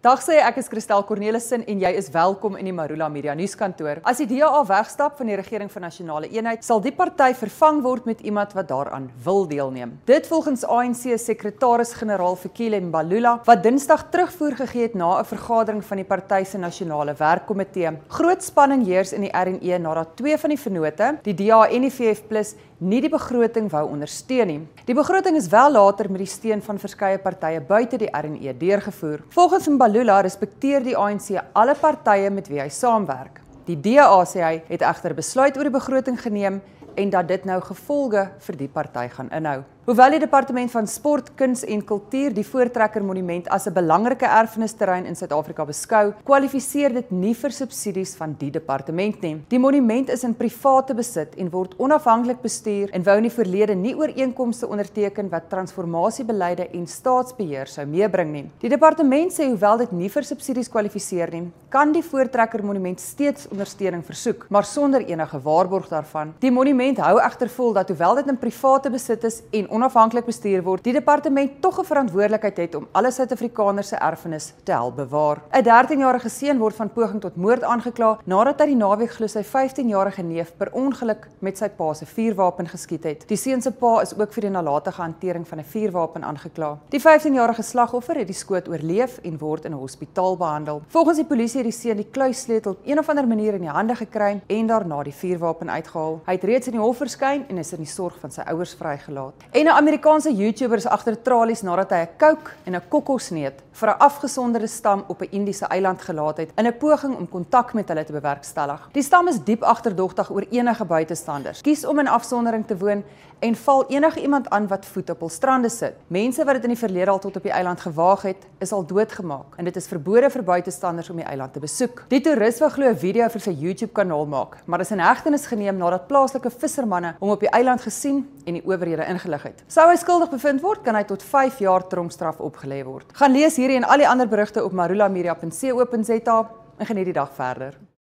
Dag sê ek is Christel Cornelissen en jy is welkom in die Marula Media nuuskantoor. As die DA wegstap van die regering van nasionale eenheid, sal die party vervang word met iemand wat daaraan wil deelneem. Dit volgens ANC sekretaris-generaal Fikile Mbalula, wat Dinsdag terugvoer gegee het na 'n vergadering van die party se nasionale werkkomitee. Groot spanning heers in die RNE nadat twee van die vennote, die DA en die VF+, nie die begroting wou ondersteun nie. Die begroting is wel later met die steun van verskeie partye buite die RNE deurgevoer. Volgens Mbalula respekteer die ANC alle partye met wie hy saamwerk. Die DA, sê hy, het egter besluit oor die begroting geneem en dat dit nou gevolge vir die party gaan inhou. Hoewel die Departement van Sport, Kuns en Kultuur die Voortrekker Monument as 'n belangrike erfenisterrein in Suid-Afrika beskou, kwalifiseer dit nie vir subsidies van die departement nie. Die monument is in private besit en word onafhanklik bestuur en wou in die verlede nie ooreenkomste onderteken wat transformasiebeleide en staatsbeheer sou meebring nie. Die departement sê hoewel dit nie vir subsidies kwalifiseer nie, kan die Voortrekker Monument steeds ondersteuning versoek, maar sonder enige waarborg daarvan. Die monument hou egter vol dat hoewel dit in private besit is en onafhanklik bestuur word, die departement tog 'n verantwoordelikheid het om alle Suid-Afrikaners se erfenis te help bewaar. 'n 13-jarige seun word van poging tot moord aangekla nadat hy die naweek glo sy 15-jarige neef per ongeluk met sy pa se vuurwapen geskiet het. Die seun se pa is ook vir die nalatige hantering van 'n vuurwapen aangekla. Die 15-jarige slagoffer het die skoot oorleef en word in 'n hospitaal behandel. Volgens die polisie het die seun die kluissleutel op een of ander manier in die hande gekry en daarna die vuurwapen uitgehaal. Hy het reeds in die hof verskyn en is in die sorg van sy ouers vrygelaat. En 'n Amerikaanse YouTuber is agter tralies nadat hy 'n kouk en 'n kokosneut vir 'n afgesonderde stam op 'n Indiese eiland gelaat het in 'n poging om kontak met hulle te bewerkstellig. Die stam is diep agterdogtig oor enige buitestanders, kies om in afsondering te woon en val enige iemand aan wat voet op hul strande sit. Mense wat dit in die verlede al tot op die eiland gewaag het, is al doodgemaak en dit is verbode vir buitestanders om die eiland te besoek. Die toerist wou glo 'n video vir sy YouTube-kanaal maak, maar is in hegtenis geneem nadat plaaslike vissermanne hom op die eiland gesien en die owerhede ingelig het. Sou hy skuldig bevind word, kan hy tot 5 jaar tronkstraf opgelê word. Gaan lees hierdie en al die ander berigte op marulamedia.co.za en geniet die dag verder.